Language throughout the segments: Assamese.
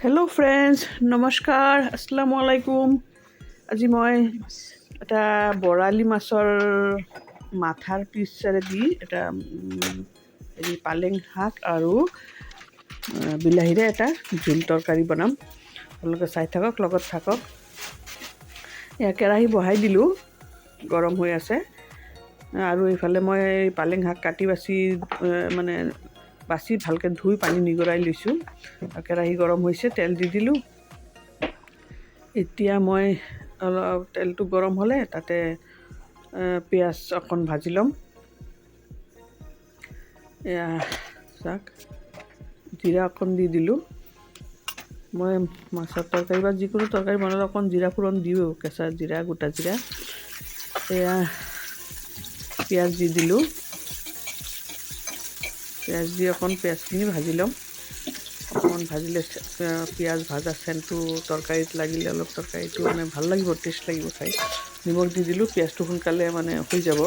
হেল্ল' ফ্ৰেণ্ডছ, নমস্কাৰ, আসসালামু আলাইকুম। আজি মই এটা বৰালি মাছৰ মাথাৰ পিচেৰে দি এটা পালেং শাক আৰু বিলাহীৰে এটা জোল তৰকাৰী বনাম। আপোনালোকে চাই থাকক, লগত থাকক। এয়া কেৰাহী বহাই দিলোঁ, গৰম হৈ আছে। আৰু এইফালে মই পালেং শাক কাটি বাচি ভালকৈ ধুই পানী নিগৰাই লৈছোঁ। কেৰাহী গৰম হৈছে, তেল দি দিলোঁ। এতিয়া মই অলপ তেলটো গৰম হ'লে তাতে পিঁয়াজ অকণ ভাজি ল'ম। এয়া চাওক, জিৰা অকণ দি দিলোঁ। মই মাছৰ তৰকাৰী বা যিকোনো তৰকাৰী বনালে অকণ জিৰা ফোৰণ দিওঁ, কেঁচা জিৰা, গোটা জিৰা। এয়া পিঁয়াজ দি দিলোঁ। পিঁয়াজ দি অকণ পিঁয়াজখিনি ভাজি ল'ম। অকণমান ভাজিলে পিঁয়াজ ভাজা চেণ্টটো তৰকাৰীত লাগিলে অলপ তৰকাৰীটো ভাল লাগিব, টেষ্ট লাগিব খাই। নিমখ দি দিলোঁ, পিঁয়াজটো সোনকালে হৈ যাব,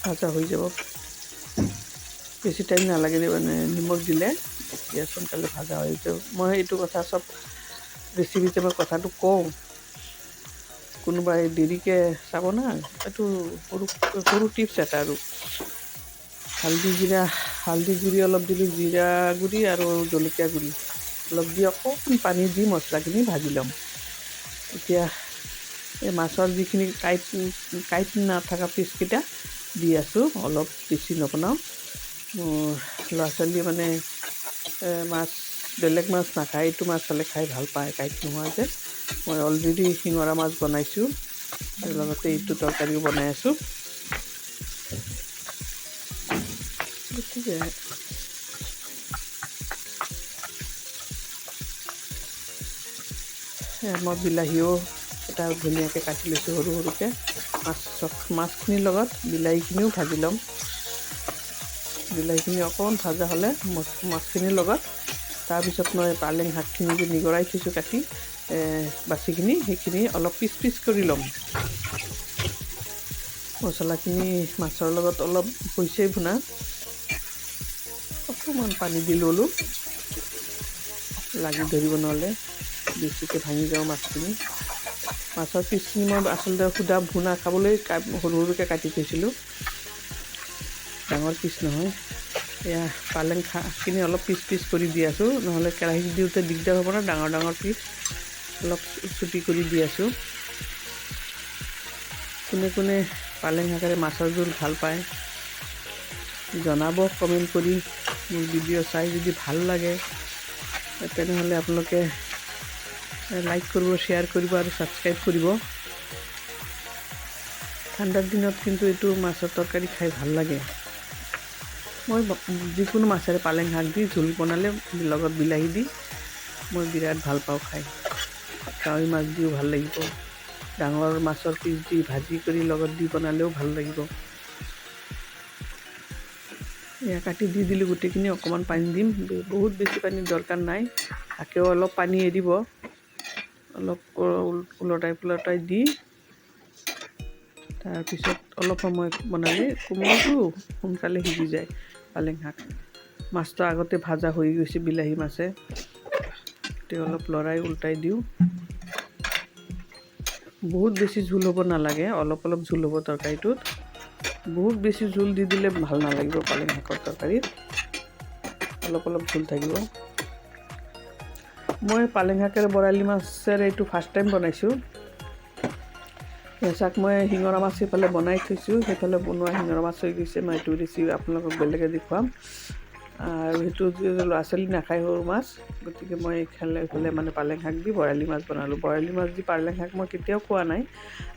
ভাজা হৈ যাব। বেছি টাইম নালাগে, নিমখ দিলে পিঁয়াজ সোনকালে ভাজা হৈ যাব। মই এইটো কথা চব ৰেচিপিতে মই কথাটো কওঁ, কোনোবাই দেৰিকৈ চাব না। এইটো সৰু টিপছ এটা। আৰু হালধি গুড়ি অলপ দিলোঁ, জিৰা গুড়ি আৰু জলকীয়া গুড়ি অলপ দি অকণমান পানী দি মছলাখিনি ভাজি ল'ম। এতিয়া এই মাছৰ যিখিনি কাঁইট নাথাকা পিচকেইটা দি আছোঁ। অলপ বেছি নবনাওঁ, মোৰ ল'ৰা ছোৱালী বেলেগ মাছ নাখায়, এইটো মাছ হ'লে খাই ভাল পায়, কাঁইট নোহোৱা যে। মই অলৰেডি শিঙৰা মাছ বনাইছোঁ, আৰু লগতে এইটো তৰকাৰীও বনাই আছোঁ। গতিকে মই বিলাহীও এটা ধুনীয়াকৈ কাটি লৈছোঁ সৰু সৰুকৈ। মাছখিনিৰ লগত বিলাহীখিনিও ভাজি ল'ম। বিলাহীখিনি অকণমান ভাজা হ'লে মাছখিনিৰ লগত, তাৰপিছত মই পালেং শাকখিনি যে নিগৰাই থৈছোঁ কাটি বাচিখিনি, সেইখিনি অলপ পিচ কৰি ল'ম। মছলাখিনি মাছৰ লগত অলপ হৈছেই ভুনা, অকণমান পানী দি ল'লোঁ, লাগি ধৰিব নহ'লে বেছিকৈ ভাঙি যাওঁ মাছখিনি। মাছৰ পিচখিনি মই আচলতে সুদা ভুনা খাবলৈ সৰু সৰুকৈ কাটি থৈছিলোঁ, ডাঙৰ পিচ নহয়। এয়া পালেং শাকখিনি অলপ পিচ কৰি দি আছোঁ, নহ'লে কেৰাহীত দিওঁতে দিগদাৰ হ'ব ন। ডাঙৰ পিচ অলপ চুটি কৰি দি আছোঁ। কোনে পালেং শাকেৰে মাছৰ জোল ভাল পায় জনাব কমেণ্ট কৰি। মোৰ ভিডিঅ' চাই যদি ভাল লাগে তেনেহ'লে আপোনালোকে লাইক কৰিব, শ্বেয়াৰ কৰিব আৰু ছাবস্ক্ৰাইব কৰিব। ঠাণ্ডাৰ দিনত কিন্তু এইটো মাছৰ তৰকাৰী খাই ভাল লাগে। মই যিকোনো মাছেৰে পালেং শাক দি জোল বনালে লগত বিলাহী দি মই বিৰাট ভাল পাওঁ খাই। কাৱৈ মাছ দিও ভাল লাগিব, ডাঙৰ মাছৰ পিচ দি ভাজি কৰি লগত দি বনালেও ভাল লাগিব। এয়া কাটি দি দিলোঁ গোটেইখিনি। অকণমান পানী দিম, বহুত বেছি পানীৰ দৰকাৰ নাই। শাকেও অলপ পানী এৰিব। অলপ ওলটাই দি তাৰপিছত অলপ সময় বনালে কোমলটো সোনকালে সিজি যায় পালেং শাক। মাছটো আগতে ভাজা হৈ গৈছে বিলাহী মাছে, এতিয়া অলপ লৰাই ওলটাই দিওঁ। বহুত বেছি জোল হ'ব নালাগে, অলপ জোল হ'ব তৰকাৰীটোত। বহুত বেছি জোল দি দিলে ভাল নালাগিব পালেং শাকৰ তৰকাৰীত, অলপ জোল থাকিব। মই পালেং শাকেৰে বৰালি মাছেৰে এইটো ফাৰ্ষ্ট টাইম বনাইছোঁ। চাওক, মই শিঙৰা মাছ সেইফালে বনাই থৈছোঁ, সেইফালে বনোৱা শিঙৰা মাছ হৈ গৈছে। মই এইটো ৰেচিপি আপোনালোকক বেলেগে দেখুৱাম। আৰু সেইটো ল'ৰা ছোৱালী নাখায়, সৰু মাছ, গতিকে মই এইফালে পালেং শাক দি বৰালি মাছ বনালোঁ। বৰালি মাছ দি পালেং শাক মই কেতিয়াও খোৱা নাই,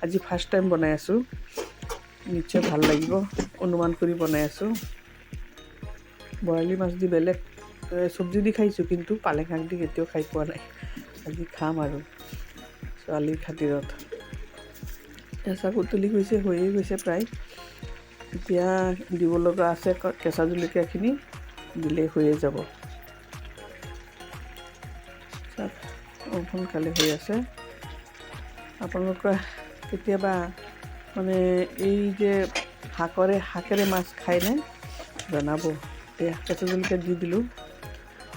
আজি ফাৰ্ষ্ট টাইম বনাই আছোঁ। নিশ্চয় ভাল লাগিব, অনুমান কৰি বনাই আছোঁ। বৰালি মাছ দি বেলেগ চব্জি দি খাইছোঁ, কিন্তু পালেং শাক দি কেতিয়াও খাই পোৱা নাই। আজি খাম আৰু ছোৱালীৰ খাতিৰত। চাক, উতলি গৈছে, হৈয়ে গৈছে প্ৰায়। এতিয়া দিব লগা আছে কেঁচা জলকীয়াখিনি, দিলেই হৈয়ে যাব। চাওক, সোনকালে হৈ আছে। আপোনালোকে কেতিয়াবা এই যে শাকেৰে মাছ খায়নে জনাব। এয়া কেঁচা জলকীয়া দি দিলোঁ,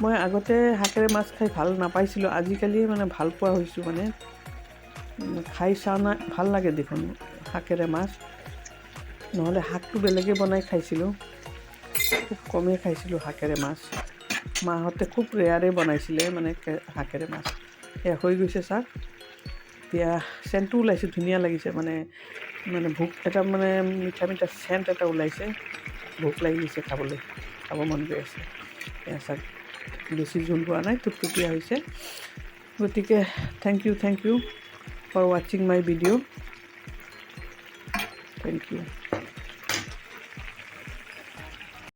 মই আগতে শাকেৰে মাছ খাই ভাল নাপাইছিলোঁ, আজিকালি মানে ভাল পোৱা হৈছোঁ। মানে খাই চাওঁ না, ভাল লাগে দেখোন শাকেৰে মাছ। নহ'লে শাকটো বেলেগে বনাই খাইছিলোঁ, খুব কমেই খাইছিলোঁ শাকেৰে মাছ। মাহঁতে খুব ৰেয়াৰে বনাইছিলে মানে শাকেৰে মাছ। সেয়া হৈ গৈছে চাওক, এতিয়া চেণ্টটো ওলাইছে, ধুনীয়া লাগিছে। মানে ভোক এটা, মানে মিঠা মিঠা চেণ্ট এটা ওলাইছে, ভোক লাগি গৈছে, খাব মন গৈ আছে। এয়া চাওক, বেছি জোল হোৱা নাই, থুপথুপীয়া হৈছে। গতিকে থেংক ইউ ফৰ ৱাচিং মাই ভিডিঅ'। Thank U.